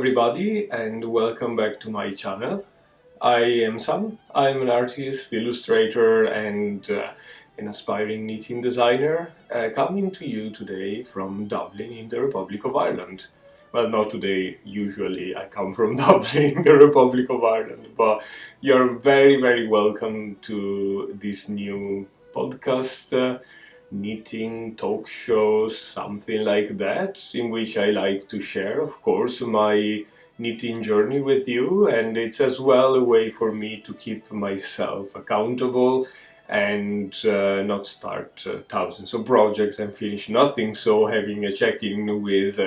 everybody and welcome back to my channel. I am Sam. I'm an artist, illustrator and an aspiring knitting designer coming to you today from Dublin in the Republic of Ireland. Well, not today, usually I come from Dublin in the Republic of Ireland, but you're very welcome to this new podcast. Knitting talk shows, something like that, in which I like to share, of course, my knitting journey with you, and it's as well a way for me to keep myself accountable and not start thousands of projects and finish nothing. So having a check-in with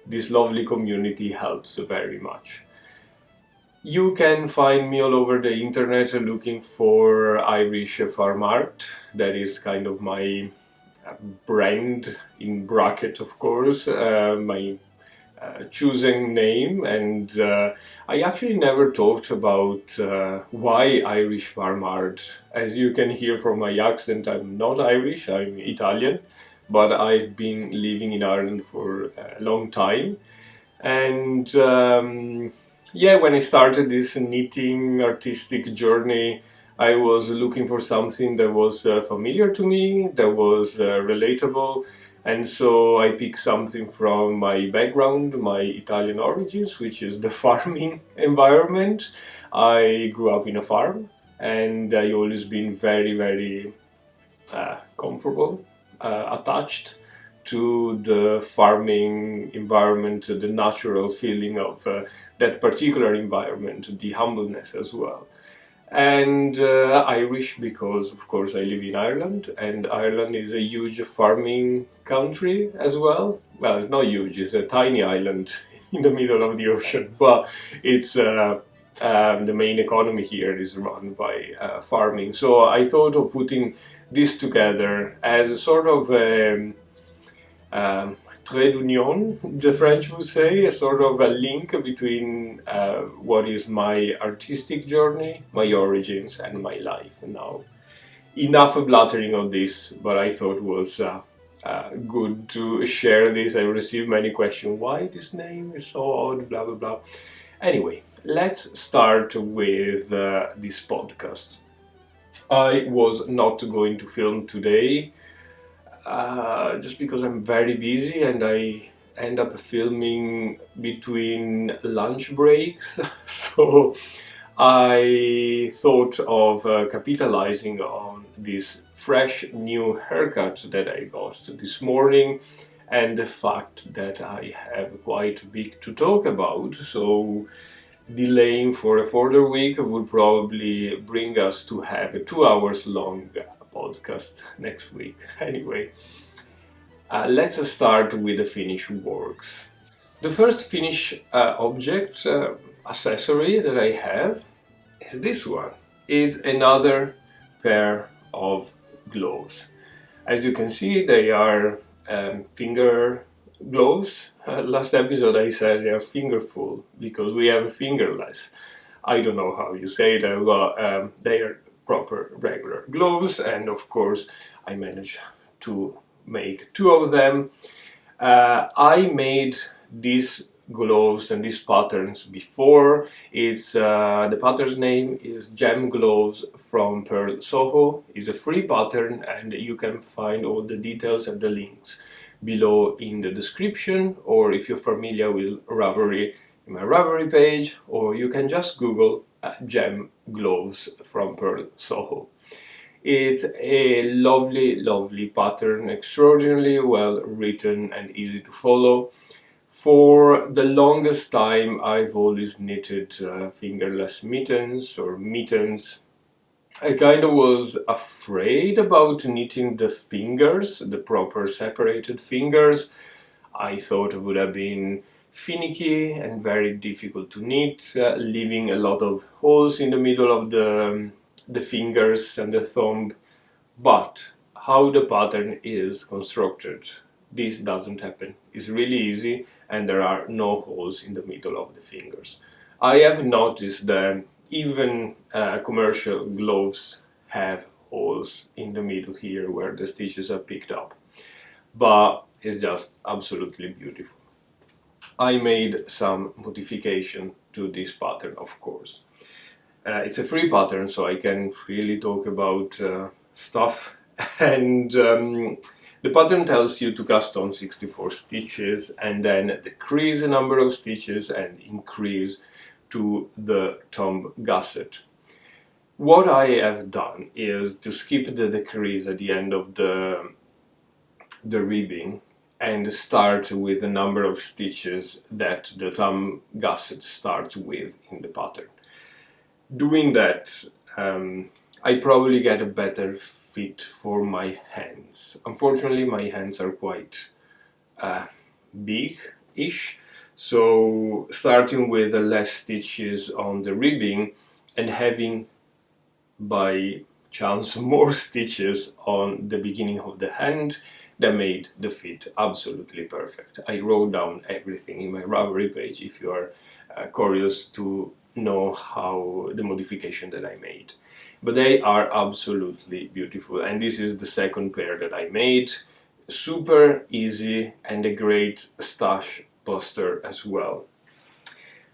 this lovely community helps very much. You can find me all over the internet looking for Irish farm art. That is kind of my brand, in bracket of course, my choosing name, and I actually never talked about why Irish farm art. As you can hear from my accent, I'm not Irish, I'm Italian, but I've been living in Ireland for a long time. And yeah, when I started this knitting artistic journey, I was looking for something that was familiar to me, that was relatable, and so I picked something from my background, my Italian origins, which is the farming environment. I grew up in a farm, and I always been very comfortable, attached to the farming environment, the natural feeling of that particular environment, the humbleness as well. And Irish because, of course, I live in Ireland, and Ireland is a huge farming country as well. Well, it's not huge, it's a tiny island in the middle of the ocean, but it's the main economy here is run by farming. So I thought of putting this together as a sort of trait d'union, the French would say, a sort of a link between what is my artistic journey, my origins, and my life now. Enough blathering on this, but I thought it was good to share this. I received many questions, why this name is so odd, blah blah blah. Anyway, let's start with this podcast. I was not going to film today, just because I'm very busy and I end up filming between lunch breaks. So I thought of capitalizing on this fresh new haircut that I got this morning and the fact that I have quite a bit to talk about. So delaying for a further week would probably bring us to have a 2 hours long podcast next week. Anyway, let's start with the finished works. The first finished object, accessory that I have is this one. It's another pair of gloves. As you can see, they are finger gloves. Last episode I said they are fingerful because we have fingerless. I don't know how you say that, but they are proper regular gloves, and of course I managed to make 2 of them. I made these gloves and these patterns before. It's the pattern's name is Gem Gloves from Pearl Soho. It's a free pattern and you can find all the details and the links below in the description, or if you're familiar with Ravelry, in my Ravelry page, or you can just Google Gem Gloves from Pearl Soho. It's a lovely pattern, extraordinarily well written and easy to follow. For the longest time I've always knitted fingerless mittens or mittens. I kind of was afraid about knitting the fingers, the proper separated fingers. I thought it would have been finicky and very difficult to knit, leaving a lot of holes in the middle of the fingers and the thumb. But how the pattern is constructed, this doesn't happen. It's really easy and there are no holes in the middle of the fingers. I have noticed that even commercial gloves have holes in the middle here where the stitches are picked up, but it's just absolutely beautiful. I made some modification to this pattern, of course. It's a free pattern, so I can freely talk about stuff. And the pattern tells you to cast on 64 stitches and then decrease the number of stitches and increase to the thumb gusset. What I have done is to skip the decrease at the end of the ribbing and start with the number of stitches that the thumb gusset starts with in the pattern. Doing that, I probably get a better fit for my hands. Unfortunately, my hands are quite big-ish, so starting with less stitches on the ribbing and having by chance more stitches on the beginning of the hand, that made the fit absolutely perfect. I wrote down everything in my Ravelry page if you are curious to know how the modification that I made. But they are absolutely beautiful, and this is the second pair that I made. Super easy and a great stash poster as well.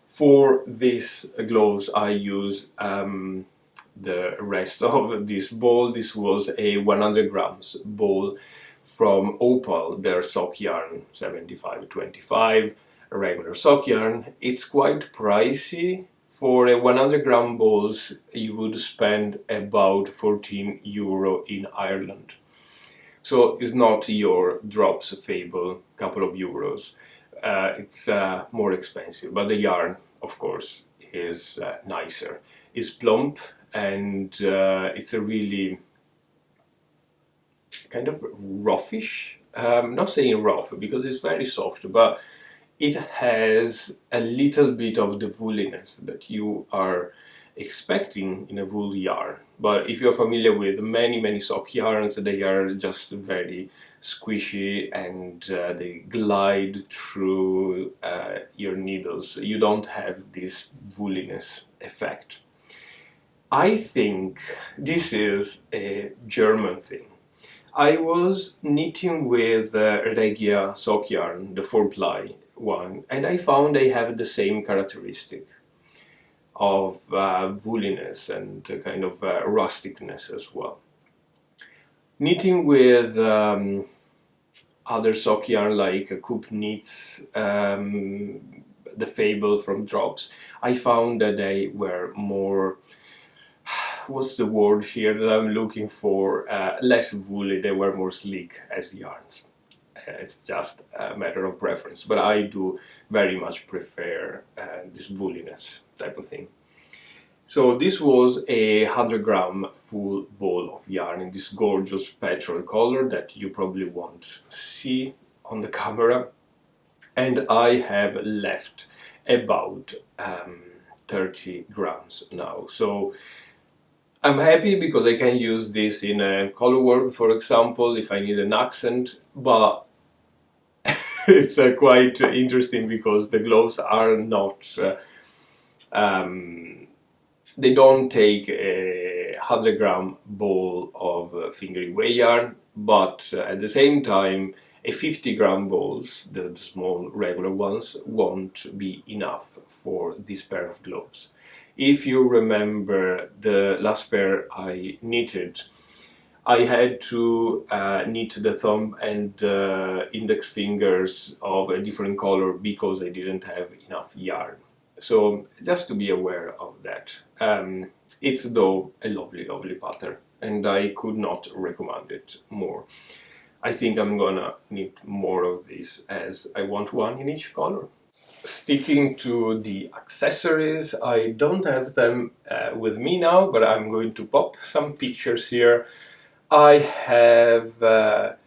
For these gloves I use the rest of this ball. This was a 100 grams ball from Opal, their sock yarn 7525, a regular sock yarn. It's quite pricey. For a 100 gram balls you would spend about €14 in Ireland. So it's not your drops fable, couple of euros. It's more expensive, but the yarn, of course, is nicer. It's plump and it's a really kind of roughish. Not saying rough because it's very soft, but it has a little bit of the wooliness that you are expecting in a wool yarn. But if you're familiar with many sock yarns, they are just very squishy and they glide through your needles. You don't have this wooliness effect. I think this is a German thing. I was knitting with Regia sock yarn, the 4-ply one, and I found they have the same characteristic of wooliness and kind of rusticness as well. Knitting with other sock yarn like Coop Knits, the Fable from Drops, I found that they were more, what's the word here that I'm looking for, less woolly. They were more sleek as yarns. It's just a matter of preference, but I do very much prefer this wooliness type of thing. So this was a 100 gram full ball of yarn in this gorgeous petrol color that you probably won't see on the camera, and I have left about 30 grams now. So I'm happy because I can use this in a colorwork, for example, if I need an accent, but it's quite interesting because the gloves are not, they don't take a 100 gram ball of fingering weight yarn, but at the same time a 50 gram balls, the small regular ones, won't be enough for this pair of gloves. If you remember the last pair I knitted, I had to knit the thumb and index fingers of a different color because I didn't have enough yarn. So just to be aware of that. It's though a lovely pattern and I could not recommend it more. I think I'm gonna knit more of these as I want one in each color. Sticking to the accessories, I don't have them with me now, but I'm going to pop some pictures here. I have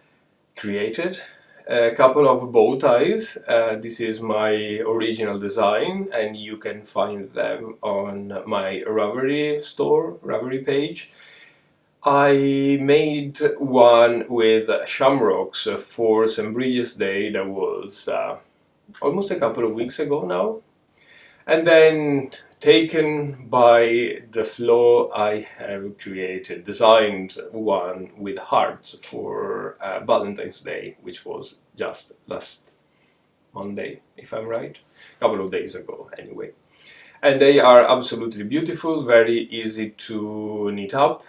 created a couple of bow ties. This is my original design and you can find them on my Ravelry store, Ravelry page. I made one with shamrocks for St. Bridget's Day. That was almost a couple of weeks ago now. And then, taken by the flow, I have designed one with hearts for Valentine's Day, which was just last Monday, if I'm right, a couple of days ago anyway. And they are absolutely beautiful, very easy to knit up.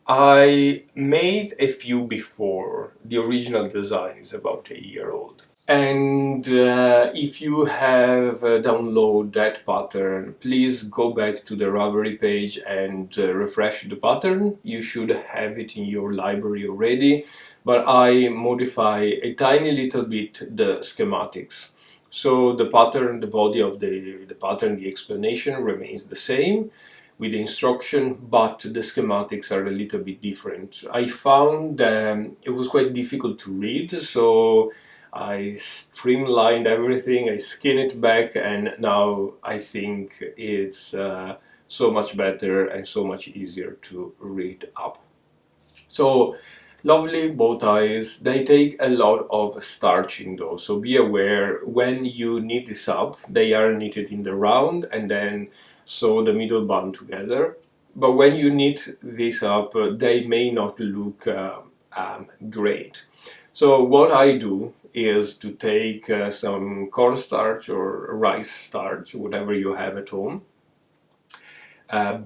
I made a few before. The original design is about a year old. And if you have downloaded that pattern, please go back to the Ravelry page and refresh the pattern. You should have it in your library already, but I modify a tiny little bit the schematics. So the pattern, the body of the pattern, the explanation remains the same with the instruction, but the schematics are a little bit different. I found it was quite difficult to read, so I streamlined everything, I skinned it back, and now I think it's so much better and so much easier to read up. So, lovely bow ties. They take a lot of starching though, so be aware when you knit this up, they are knitted in the round and then sew the middle band together. But when you knit this up, they may not look great. So what I do is to take some cornstarch or rice starch, whatever you have at home,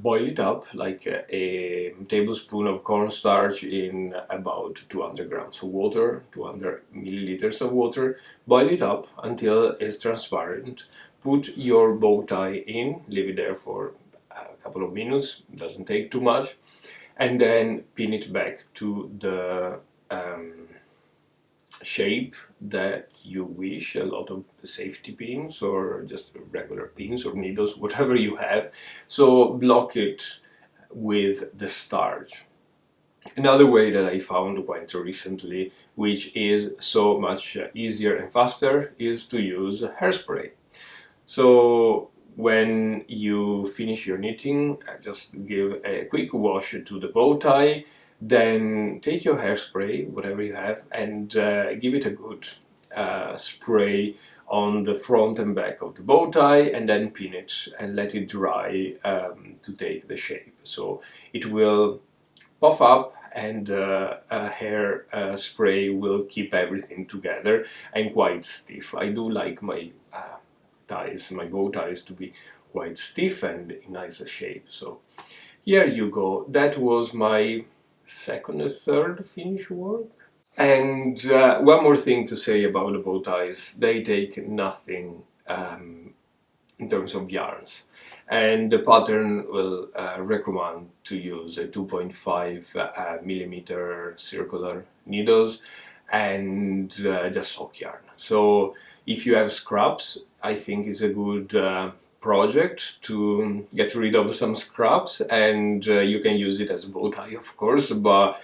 boil it up like a tablespoon of cornstarch in about 200 grams of water, 200 milliliters of water. Boil it up until it's transparent. Put your bow tie in, leave it there for a couple of minutes, doesn't take too much, and then pin it back to the shape that you wish. A lot of safety pins or just regular pins or needles, whatever you have. So block it with the starch. Another way that I found quite recently, which is so much easier and faster, is to use hairspray. So when you finish your knitting, just give a quick wash to the bow tie, then take your hairspray, whatever you have, and give it a good spray on the front and back of the bow tie, and then pin it and let it dry to take the shape. So it will puff up and hair spray will keep everything together and quite stiff. I do like my ties, my bow ties, to be quite stiff and in nice shape. So here you go. That was my second or third finish work. And one more thing to say about the bow ties: they take nothing in terms of yarns, and the pattern will recommend to use a 2.5 millimeter circular needles and just sock yarn. So if you have scraps, I think it's a good project to get rid of some scraps, and you can use it as a bow tie, of course, but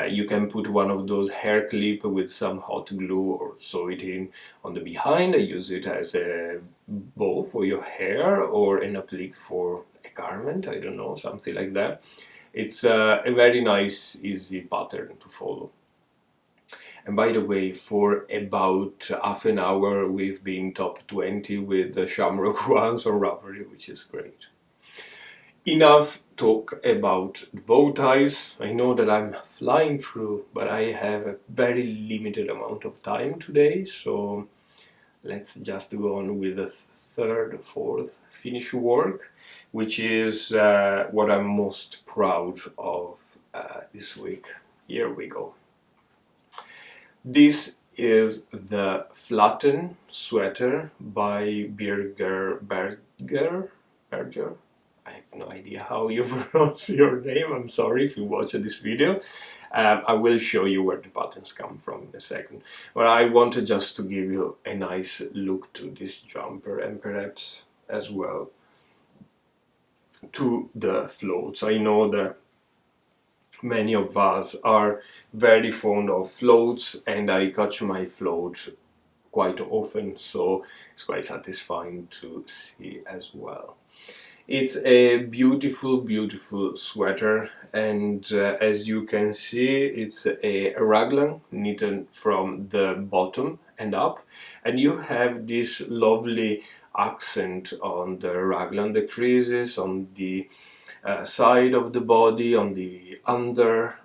you can put one of those hair clip with some hot glue or sew it in on the behind and use it as a bow for your hair or an applique for a garment, I don't know, something like that. It's a very nice, easy pattern to follow. And by the way, for about half an hour we've been top 20 with the Shamrock ones on Ravelry, which is great. Enough talk about the bow ties. I know that I'm flying through, but I have a very limited amount of time today, so let's just go on with the third, fourth finish work, which is what I'm most proud of this week. Here we go. This is the Flatten sweater by Berger. I have no idea how you pronounce your name. I'm sorry if you watch this video. I will show you where the buttons come from in a second. But I wanted just to give you a nice look to this jumper and perhaps as well to the floats. I know that many of us are very fond of floats, and I catch my float quite often, so it's quite satisfying to see as well. It's a beautiful, beautiful sweater, and as you can see, it's a raglan knitted from the bottom and up, and you have this lovely accent on the raglan, the creases on the side of the body, on the under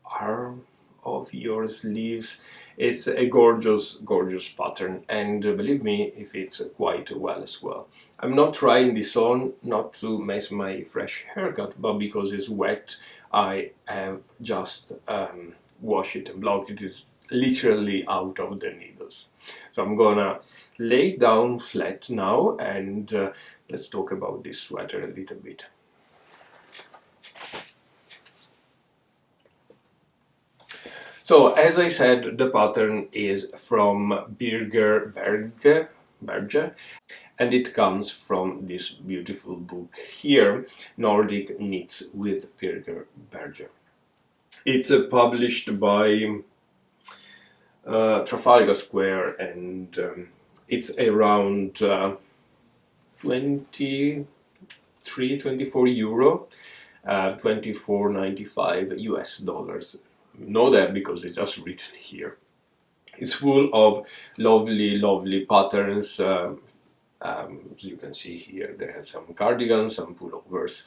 arm of your sleeves. It's a gorgeous, gorgeous pattern, and believe me, it fits quite well as well. I'm not trying this on not to mess my fresh haircut, but because it's wet, I have just washed it and blocked it. It's literally out of the needles. So I'm gonna lay down flat now, and let's talk about this sweater a little bit. So, as I said, the pattern is from Berger, and it comes from this beautiful book here, Nordic Knits with Berger. It's published by Trafalgar Square, and it's around 24 euro, 24.95 US dollars. Know that because it's just written here. It's full of lovely, lovely patterns. As you can see here, there are some cardigans, some pullovers,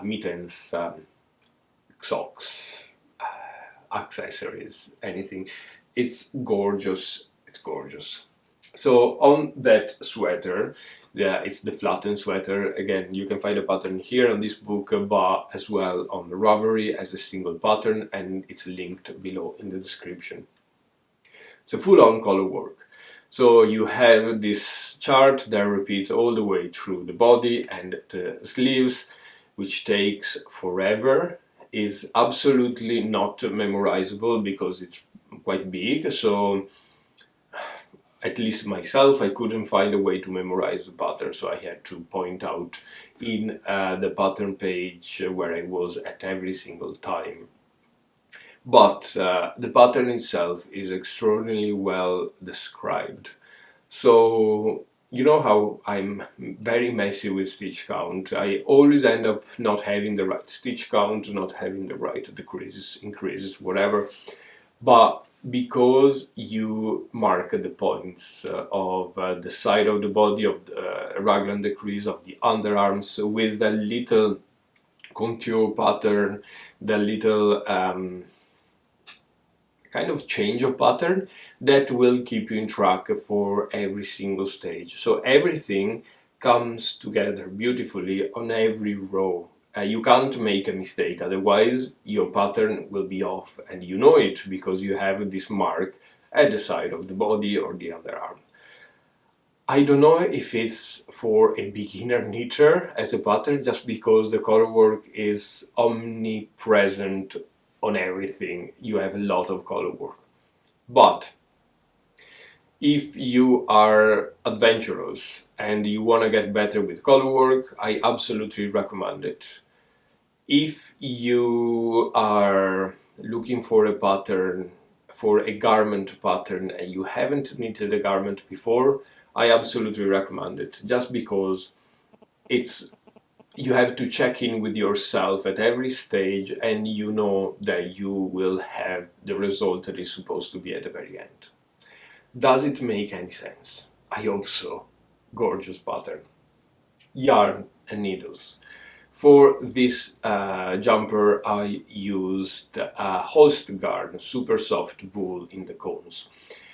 mittens, socks, accessories, anything. It's gorgeous. It's gorgeous. So on that sweater, yeah, it's the Flatten sweater. Again, you can find a pattern here on this book, but as well on the Ravelry as a single pattern, and it's linked below in the description. It's a full-on color work. So you have this chart that repeats all the way through the body and the sleeves, which takes forever, is absolutely not memorizable because it's quite big. So at least myself, I couldn't find a way to memorize the pattern, so I had to point out in the pattern page where I was at every single time. But the pattern itself is extraordinarily well described. So you know how I'm very messy with stitch count. I always end up not having the right stitch count, not having the right decreases, increases, whatever. But because you mark the points of the side of the body, of the raglan decrease, of the underarms, with a little contour pattern, the little kind of change of pattern, that will keep you in track for every single stage. So everything comes together beautifully on every row. You can't make a mistake, otherwise your pattern will be off, and you know it because you have this mark at the side of the body or the underarm. I don't know if it's for a beginner knitter as a pattern, just because the color work is omnipresent on everything. You have a lot of color work. But if you are adventurous and you want to get better with color work, I absolutely recommend it. If you are looking for a pattern, for a garment pattern, and you haven't knitted a garment before, I absolutely recommend it, just because you have to check in with yourself at every stage, and you know that you will have the result that is supposed to be at the very end. Does it make any sense? I hope so. Gorgeous pattern. Yarn and needles. For this jumper I used Host Garn, super soft wool in the cones.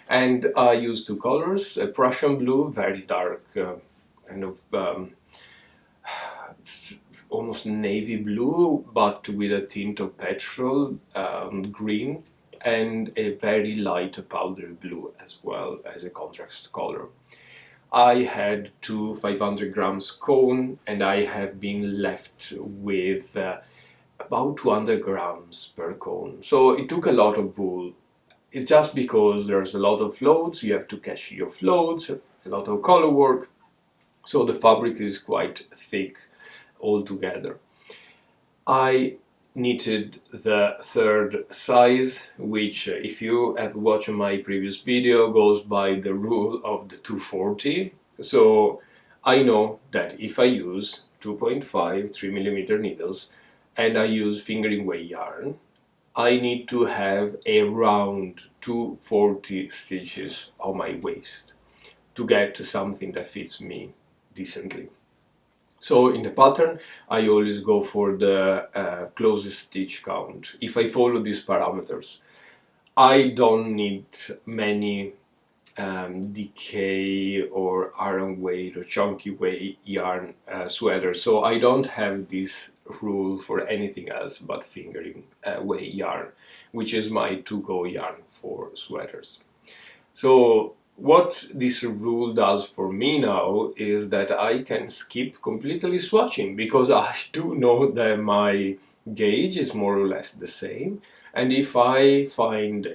And I used two colors, a Prussian blue, very dark, kind of almost navy blue, but with a tint of petrol green, and a very light powder blue as well as a contrast color. I had two 500 grams cone, and I have been left with about 200 grams per cone. So it took a lot of wool. It's just because there's a lot of floats, you have to catch your floats, a lot of color work, so the fabric is quite thick altogether. I knitted the third size, which if you have watched my previous video, goes by the rule of the 240. So I know that if I use 2.5 3mm needles and I use fingering weight yarn, I need to have around 240 stitches on my waist to get to something that fits me decently. So in the pattern, I always go for the closest stitch count, if I follow these parameters. I don't need many decay or iron weight or chunky weight yarn sweater, so I don't have this rule for anything else but fingering weight yarn, which is my to-go yarn for sweaters. So what this rule does for me now is that I can skip completely swatching, because I do know that my gauge is more or less the same, and if I find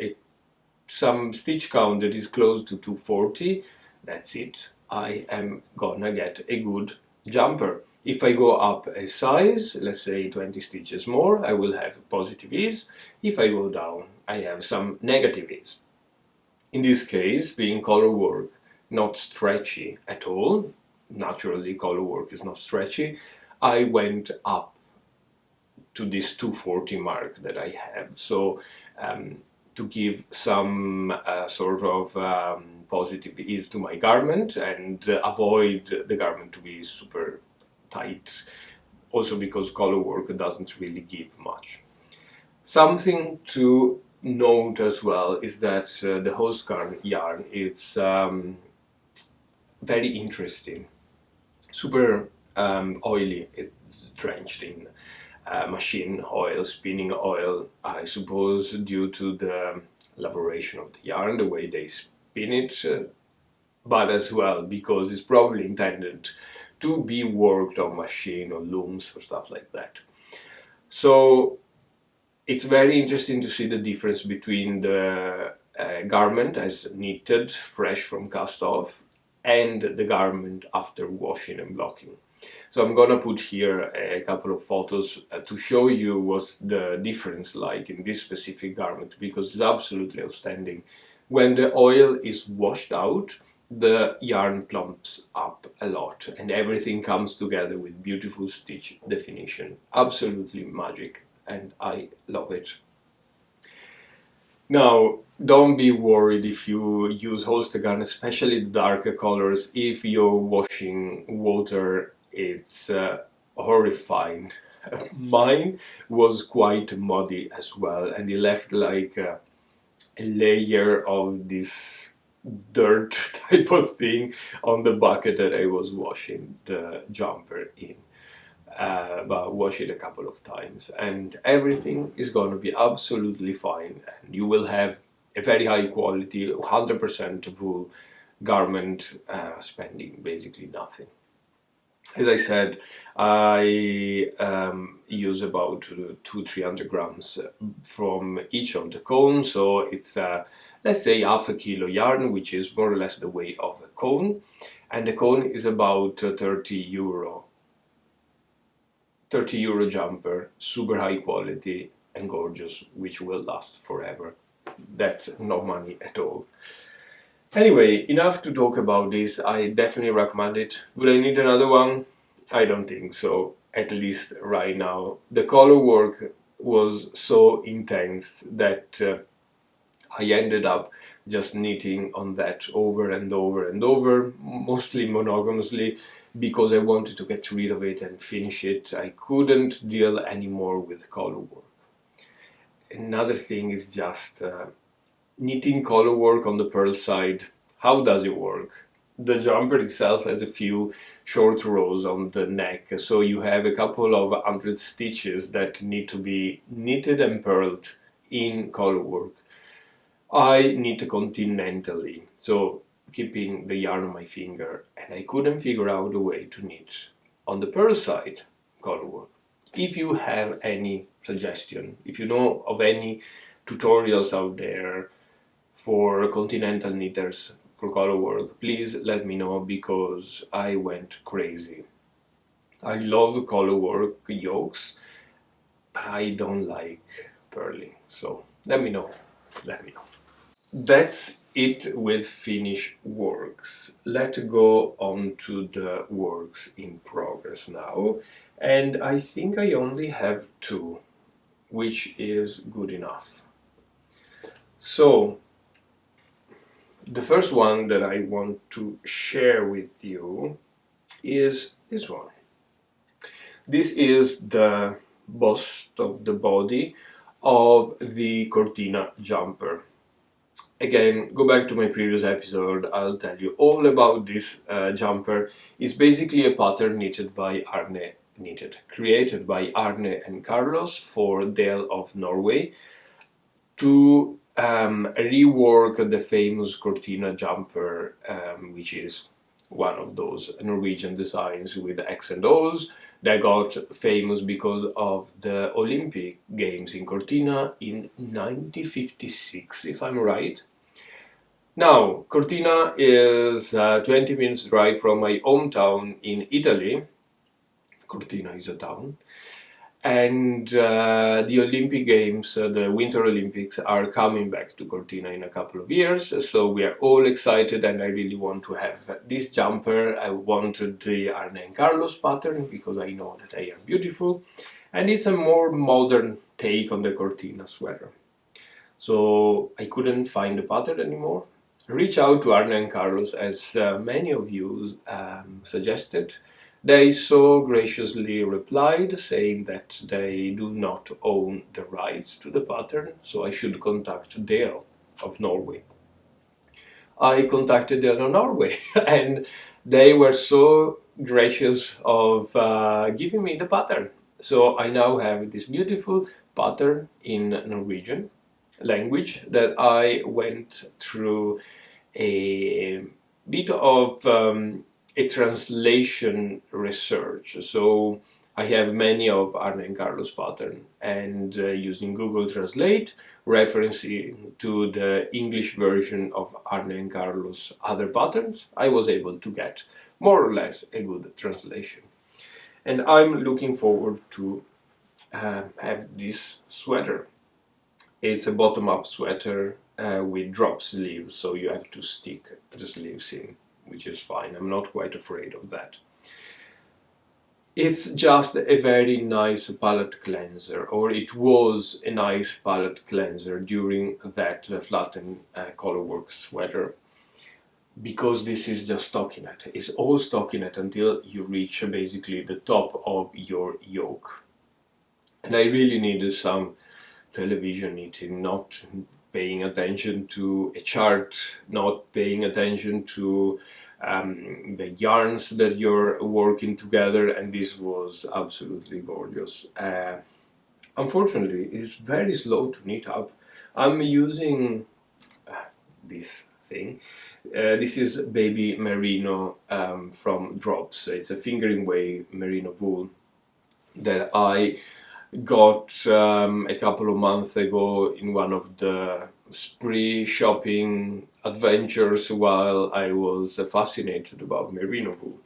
some stitch count that is close to 240, that's it. I am gonna get a good jumper. If I go up a size, let's say 20 stitches more, I will have positive ease. If I go down, I have some negative ease. In this case, being colorwork not stretchy at all, naturally colorwork is not stretchy, I went up to this 240 mark that I have. So to give some sort of positive ease to my garment and avoid the garment to be super tight, also because colorwork doesn't really give much. Something to note as well is that the host yarn, it's very interesting, super oily. It's drenched in machine oil, spinning oil, I suppose due to the elaboration of the yarn, the way they spin it, but as well because it's probably intended to be worked on machine or looms or stuff like that. So it's very interesting to see the difference between the garment as knitted, fresh from cast off, and the garment after washing and blocking. So I'm gonna put here a couple of photos to show you what's the difference like in this specific garment, because it's absolutely outstanding. When the oil is washed out, the yarn plumps up a lot and everything comes together with beautiful stitch definition. Absolutely magic, and I love it. Now, don't be worried if you use Holster yarn, especially the darker colors. If you're washing water, it's horrifying. Mine was quite muddy as well, and it left like a layer of this dirt type of thing on the bucket that I was washing the jumper in. But wash it a couple of times and everything is going to be absolutely fine, and you will have a very high quality 100% wool garment, spending basically nothing. As I said, I use about 200-300 grams from each of the cones, so it's let's say half a kilo yarn, which is more or less the weight of a cone, and the cone is about €30 jumper, super high quality and gorgeous, which will last forever. That's no money at all. Anyway, enough to talk about this. I definitely recommend it. Would I need another one? I don't think so, at least right now. The color work was so intense that I ended up just knitting on that over and over and over, mostly monogamously, because I wanted to get rid of it and finish it. I couldn't deal anymore with color work. Another thing is just knitting color work on the purl side. How does it work? The jumper itself has a few short rows on the neck, so you have a couple of 100 stitches that need to be knitted and purled in color work. I knit continentally, so keeping the yarn on my finger, and I couldn't figure out a way to knit on the purl side color work. If you have any suggestion, if you know of any tutorials out there for continental knitters for color work, please let me know, because I went crazy. I love color work yokes, but I don't like purling, so let me know. That's it with finish works. Let's go on to the works in progress now. And I think I only have two, which is good enough. So, the first one that I want to share with you is this one. This is the bust of the body of the Cortina jumper. again, go back to my previous episode, I'll tell you all about this jumper. It's basically a pattern created by Arne and Carlos for Dale of Norway to rework the famous Cortina jumper, which is one of those Norwegian designs with X and O's that got famous because of the Olympic Games in Cortina in 1956, if I'm right. Now, Cortina is a 20 minutes drive from my hometown in Italy. Cortina is a town. And the Olympic Games, the Winter Olympics, are coming back to Cortina in a couple of years. So we are all excited, and I really want to have this jumper. I wanted the Arne and Carlos pattern because I know that they are beautiful. And it's a more modern take on the Cortina sweater. So I couldn't find the pattern anymore. Reach out to Arne and Carlos, as many of you suggested. They so graciously replied, saying that they do not own the rights to the pattern, so I should contact Dale of Norway. I contacted Dale of Norway, and they were so gracious of giving me the pattern. So I now have this beautiful pattern in Norwegian language that I went through a bit of a translation research. So I have many of Arne and Carlos pattern, and using Google Translate, referencing to the English version of Arne and Carlos other patterns, I was able to get more or less a good translation. And I'm looking forward to have this sweater. It's a bottom-up sweater with drop sleeves, so you have to stick the sleeves in, which is fine. I'm not quite afraid of that. It's just a very nice palette cleanser, or it was a nice palette cleanser during that Flatten colorwork sweater, because this is just stockinette. It's all stockinette until you reach basically the top of your yoke. And I really needed some television eating, not paying attention to a chart, not paying attention to the yarns that you're working together, and this was absolutely gorgeous. Unfortunately, it's very slow to knit up. I'm using this thing. This is baby merino from Drops. It's a fingering way merino wool that I got a couple of months ago in one of the spree shopping adventures while I was fascinated about merino wool.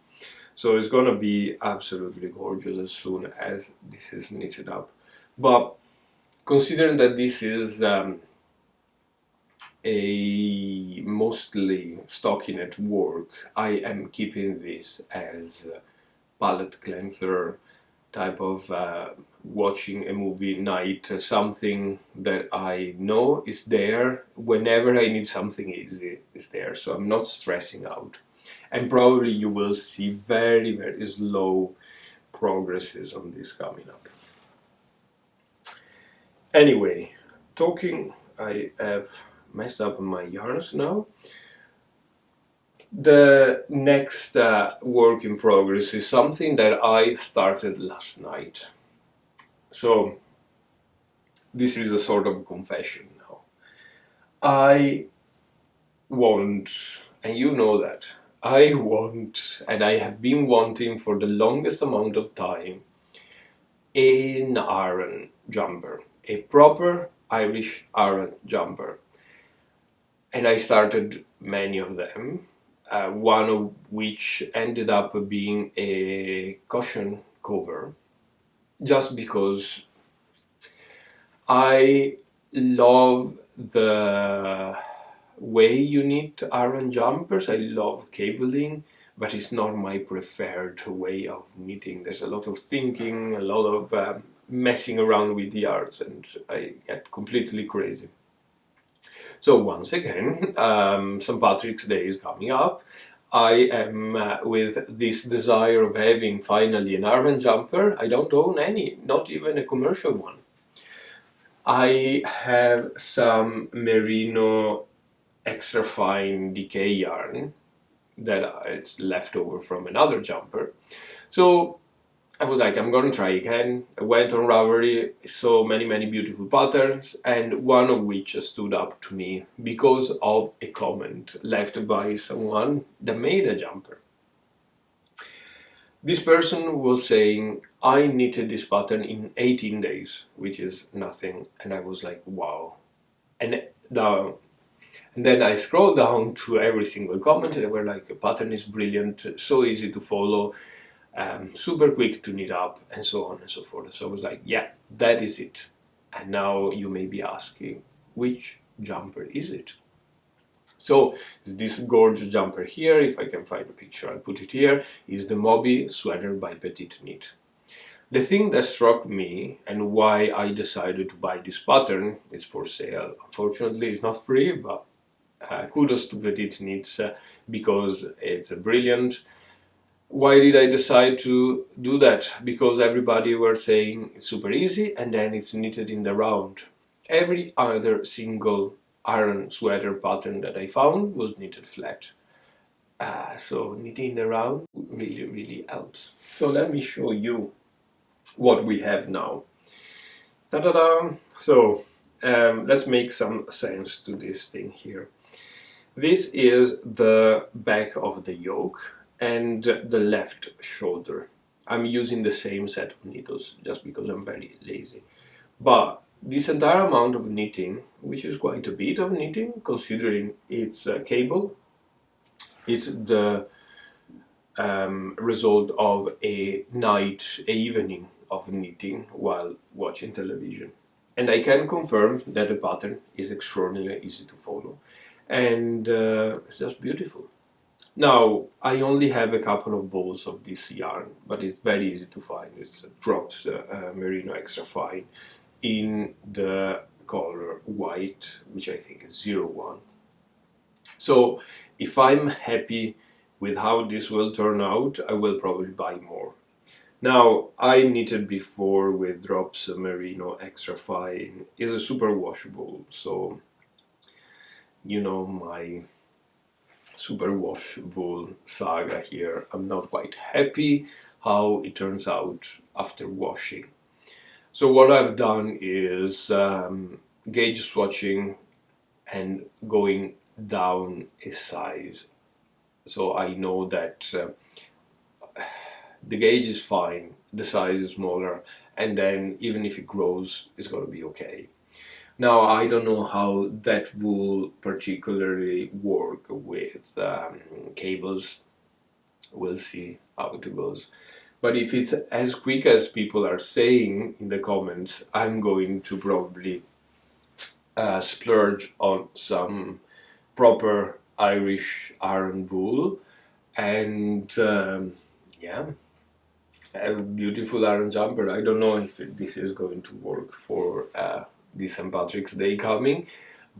So it's gonna be absolutely gorgeous as soon as this is knitted up. But considering that this is a mostly stockinette work, I am keeping this as a palette cleanser type of watching a movie night, something that I know is there whenever I need something easy is there, so I'm not stressing out. And probably you will see very, very slow progresses on this coming up. Anyway, I have messed up on my yarns now. The next work in progress is something that I started last night. So, this is a sort of confession now. I want, and you know that, I want, and I have been wanting for the longest amount of time, an Aran jumper, a proper Irish Aran jumper. And I started many of them. One of which ended up being a cushion cover, just because I love the way you knit Aran jumpers. I love cabling, but it's not my preferred way of knitting. There's a lot of thinking, a lot of messing around with the yarns, and I get completely crazy. So once again, St. Patrick's Day is coming up. I am with this desire of having finally an Aran jumper. I don't own any, not even a commercial one. I have some merino extra fine decay yarn that it's left over from another jumper. So I was like, I'm gonna try again. I went on Ravelry, saw many beautiful patterns, and one of which stood up to me because of a comment left by someone that made a jumper. This person was saying, I knitted this pattern in 18 days, which is nothing. And I was like, wow. And then I scrolled down to every single comment, and they were like, the pattern is brilliant, so easy to follow, super quick to knit up, and so on and so forth. So I was like, yeah, that is it. And now you may be asking, which jumper is it? So this gorgeous jumper here, if I can find a picture, I'll put it here, is the Moby sweater by Petite Knit. The thing that struck me and why I decided to buy this pattern is for sale. Unfortunately, it's not free, but kudos to Petite Knits because it's brilliant. Why did I decide to do that? Because everybody were saying it's super easy and then it's knitted in the round. Every other single iron sweater pattern that I found was knitted flat. So knitting the round really helps. So let me show you what we have now. Ta-da-da! So let's make some sense to this thing here. This is the back of the yoke and the left shoulder. I'm using the same set of needles just because I'm very lazy. But this entire amount of knitting, which is quite a bit of knitting considering it's cable, it's the result of a evening of knitting while watching television. And I can confirm that the pattern is extraordinarily easy to follow. And it's just beautiful. Now, I only have a couple of balls of this yarn, but it's very easy to find. It's Drops Merino Extra Fine in the color white, which I think is 01. So if I'm happy with how this will turn out, I will probably buy more. Now, I knitted before with Drops Merino Extra Fine. It's a super washable, so you know my super wash wool saga here. I'm not quite happy how it turns out after washing. So what I've done is gauge swatching and going down a size. So I know that the gauge is fine, the size is smaller, and then even if it grows, it's going to be okay. Now, I don't know how that will particularly work with cables. We'll see how it goes. But if it's as quick as people are saying in the comments, I'm going to probably splurge on some proper Irish iron wool and yeah, a beautiful iron jumper. I don't know if this is going to work for the St. Patrick's Day coming,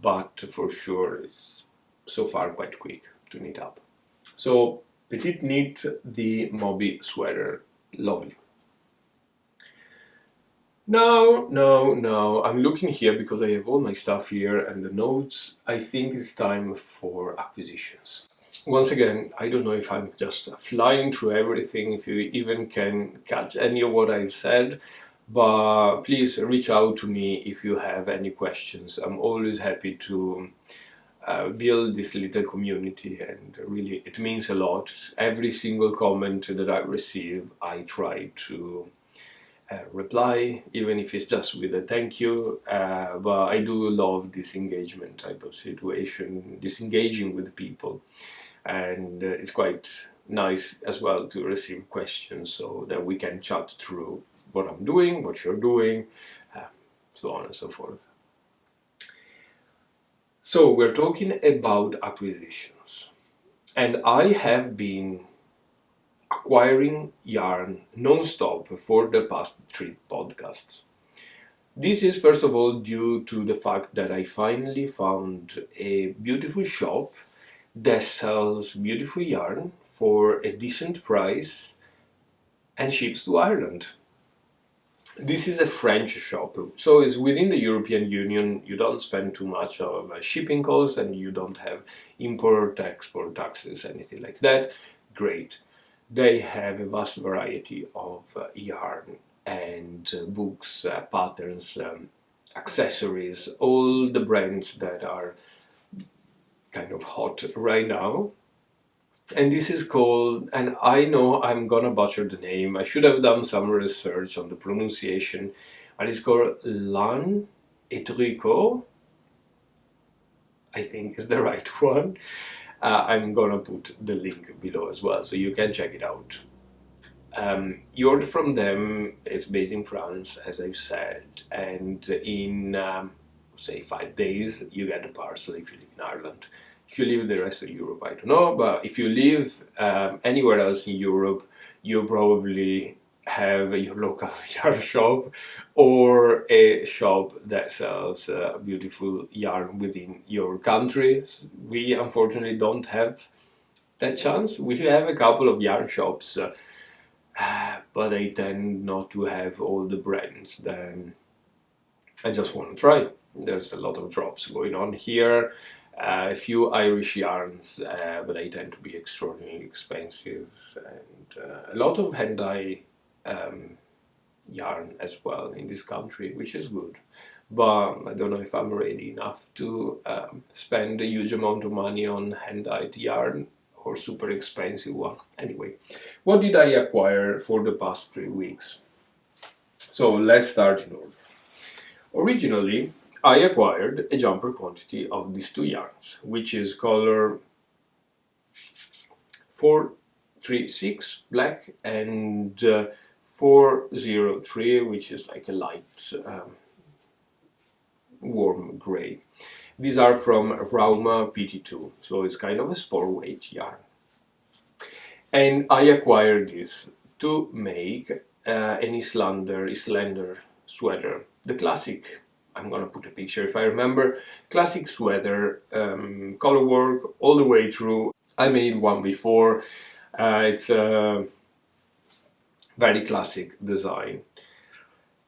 but for sure it's so far quite quick to knit up. So Petite Knit, the Moby sweater, lovely. Now, I'm looking here because I have all my stuff here and the notes. I think it's time for acquisitions. Once again, I don't know if I'm just flying through everything, if you even can catch any of what I've said, but please reach out to me if you have any questions. I'm always happy to build this little community, and really it means a lot. Every single comment that I receive, I try to reply, even if it's just with a thank you, but I do love this engagement type of situation, disengaging with people, and it's quite nice as well to receive questions so that we can chat through what I'm doing, what you're doing, so on and so forth. So we're talking about acquisitions, and I have been acquiring yarn non-stop for the past 3 podcasts. This is first of all due to the fact that I finally found a beautiful shop that sells beautiful yarn for a decent price and ships to Ireland. This is a French shop, so it's within the European Union. You don't spend too much of shipping costs, and you don't have import-export taxes, anything like that. Great. They have a vast variety of yarn and books, patterns, accessories, all the brands that are kind of hot right now. And this is called, and I know I'm gonna butcher the name, I should have done some research on the pronunciation, but it's called Lan Etrico, I think is the right one. I'm gonna put the link below as well, so you can check it out. You order from them, it's based in France, as I've said, and in, say, 5 days, you get the parcel if you live in Ireland. If you live in the rest of Europe, I don't know, but if you live anywhere else in Europe, you probably have your local yarn shop or a shop that sells beautiful yarn within your country. We unfortunately don't have that chance. We have a couple of yarn shops, but they tend not to have all the brands that I just want to try. There's a lot of drops going on here. A few Irish yarns, but they tend to be extraordinarily expensive, and a lot of hand-dye yarn as well in this country, which is good. But I don't know if I'm ready enough to spend a huge amount of money on hand-dyed yarn or super expensive one. Anyway, what did I acquire for the past 3 weeks? So let's start in order. Originally, I acquired a jumper quantity of these two yarns, which is color 436 black and 403, which is like a light warm gray. These are from Rauma PT2, so it's kind of a sport weight yarn. And I acquired this to make an Islander sweater, the classic. I'm gonna put a picture if I remember. Classic sweater, color work all the way through. I made one before. It's a very classic design.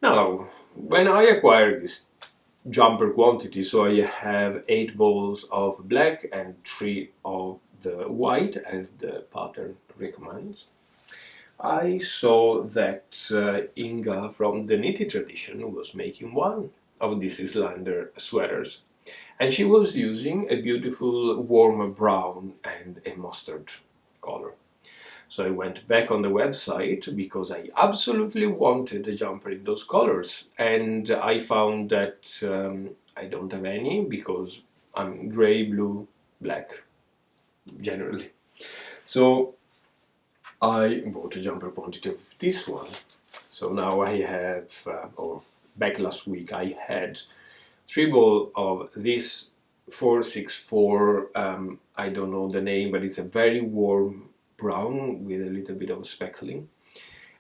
Now, when I acquired this jumper quantity, so I have 8 balls of black and 3 of the white, as the pattern recommends. I saw that Inga from the Knitted Tradition was making one of these Islander sweaters, and she was using a beautiful warm brown and a mustard color. So I went back on the website because I absolutely wanted a jumper in those colors, and I found that I don't have any because I'm gray, blue, black generally. So I bought a jumper quantity of this one. So now I have, or back last week, I had 3 balls of this 464, I don't know the name, but it's a very warm brown with a little bit of speckling,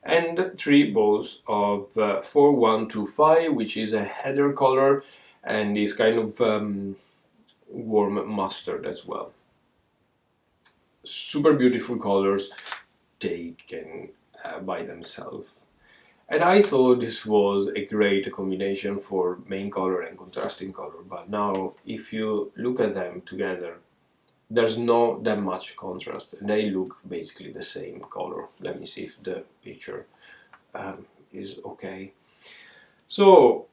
and 3 balls of 4125, which is a heather color and is kind of warm mustard as well. Super beautiful colors taken by themselves. And I thought this was a great combination for main color and contrasting color, but now if you look at them together, there's not that much contrast, and they look basically the same color. Let me see if the picture is okay. So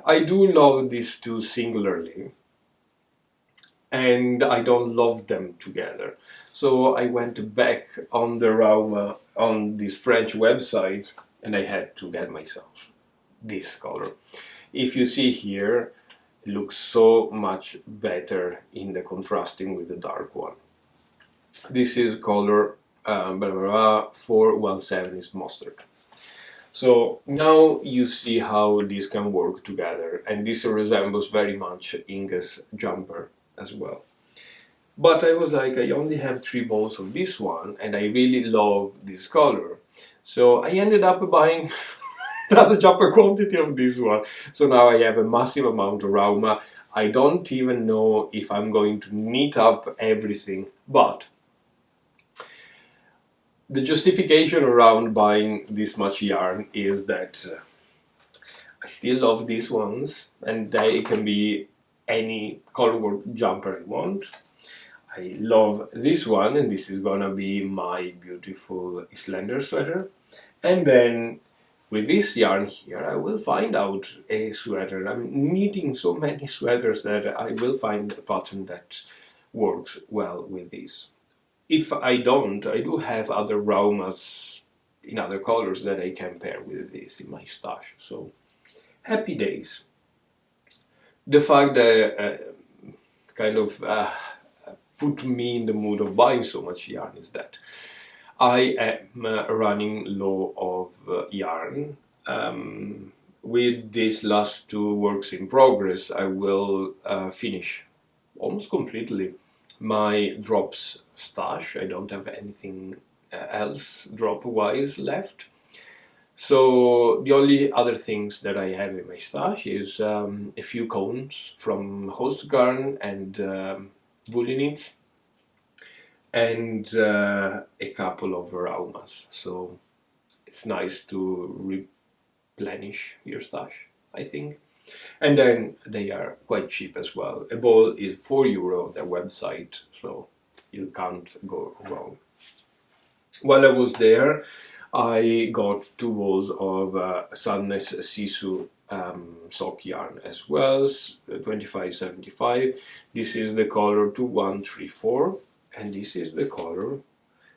I do love these two singularly, and I don't love them together. So I went back on the Rauma, on this French website, and I had to get myself this color. If you see here, it looks so much better in the contrasting with the dark one. This is color 417 is mustard. So now you see how these can work together, and this resembles very much Inga's jumper as well. But I was like, I only have 3 balls of this one, and I really love this color. So I ended up buying another jumper quantity of this one. So now I have a massive amount of Rauma. I don't even know if I'm going to knit up everything, but The justification around buying this much yarn is that I still love these ones, and they can be any colorwork jumper I want. I love this one, and this is gonna be my beautiful Islander sweater. And then with this yarn here, I will find out a sweater. I'm knitting so many sweaters that I will find a pattern that works well with this. If I don't, I do have other Raumas in other colors that I can pair with this in my stash. So happy days. The fact that kind of put me in the mood of buying so much yarn is that I am running low of yarn. With these last two works in progress, I will finish almost completely my drops stash. I don't have anything else drop-wise left. So the only other things that I have in my stash is a few cones from host garn and woolly knits, and a couple of raumas. So it's nice to replenish your stash, I think. And then they are quite cheap as well. A ball is €4 on their website, so you can't go wrong. While I was there, I got two balls of Sadness Sisu sock yarn as well, 2575. This is the color 2134, and this is the color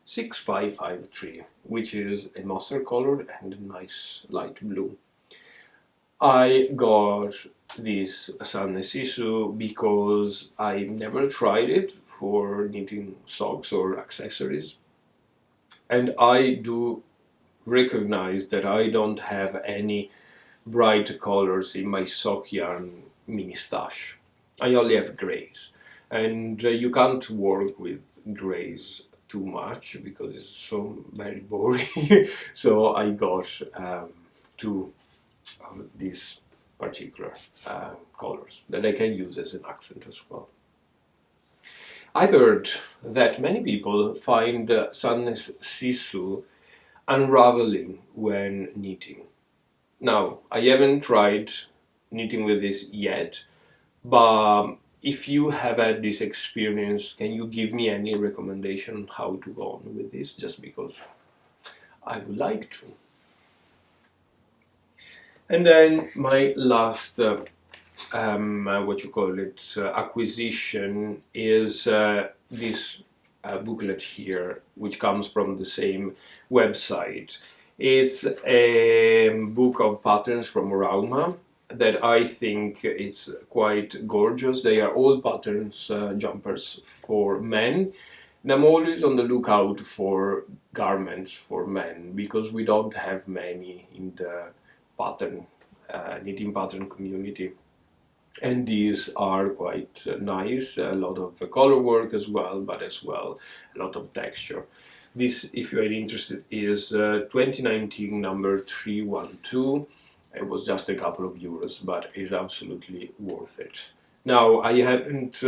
6553, which is a mustard color and a nice light blue. I got this Sadness Sisu because I never tried it for knitting socks or accessories, and I do recognize that I don't have any bright colors in my sock yarn mini stash. I only have grays, and you can't work with grays too much because it's so very boring. So I got two of these particular colors that I can use as an accent as well. I've heard that many people find Sadness Sisu unraveling when knitting. Now, I haven't tried knitting with this yet, but if you have had this experience, can you give me any recommendation on how to go on with this? Just because I would like to. And then my last acquisition is this booklet here, which comes from the same website. It's a book of patterns from Rauma that I think it's quite gorgeous. They are all patterns, jumpers for men. And I'm always on the lookout for garments for men because we don't have many in the pattern, knitting pattern community. And these are quite nice, a lot of color work as well, but as well a lot of texture. This, if you are interested, is 2019 number 312. It was just a couple of euros, but is absolutely worth it. Now, I haven't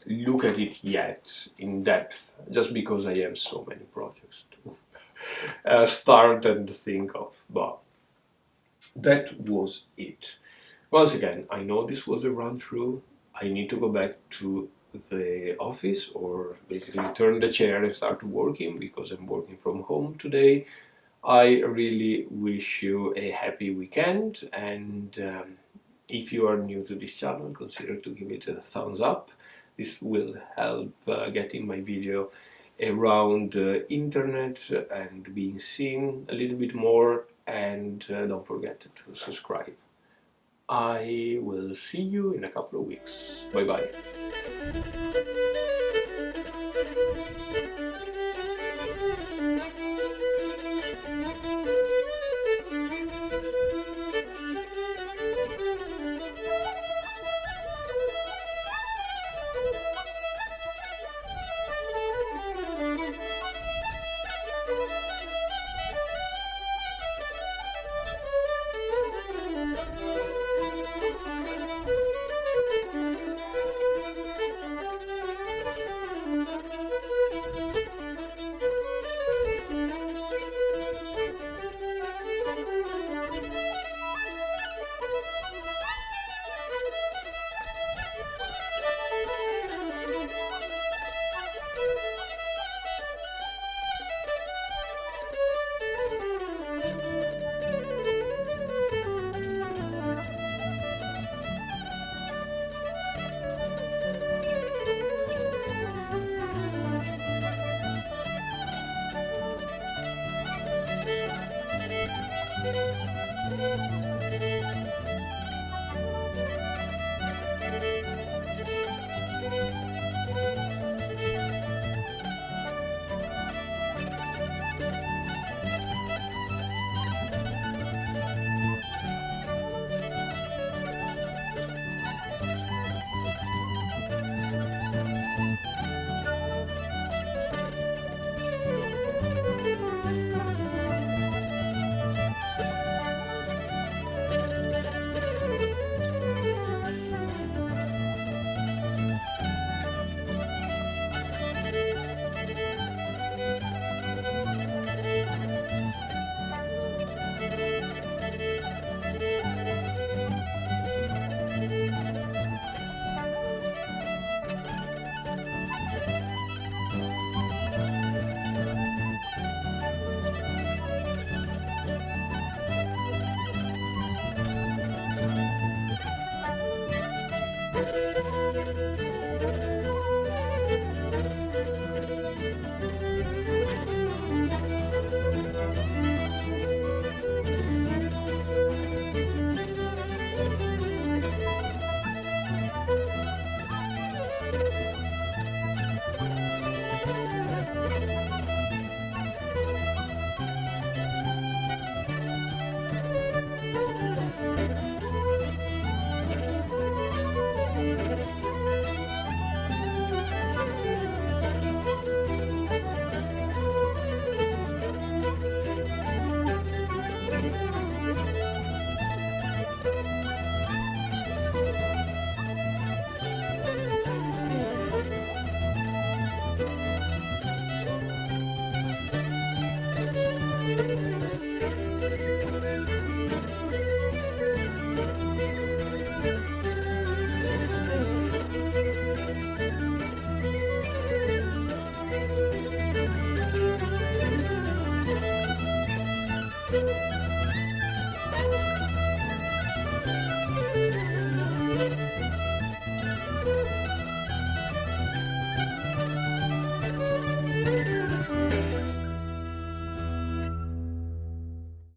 looked at it yet in depth, just because I have so many projects to start and think of, but that was it. Once again, I know this was a run through. I need to go back to the office or basically turn the chair and start working because I'm working from home today. I really wish you a happy weekend, and if you are new to this channel, consider to give it a thumbs up. This will help getting my video around the internet and being seen a little bit more, and don't forget to subscribe. I will see you in a couple of weeks. Bye bye.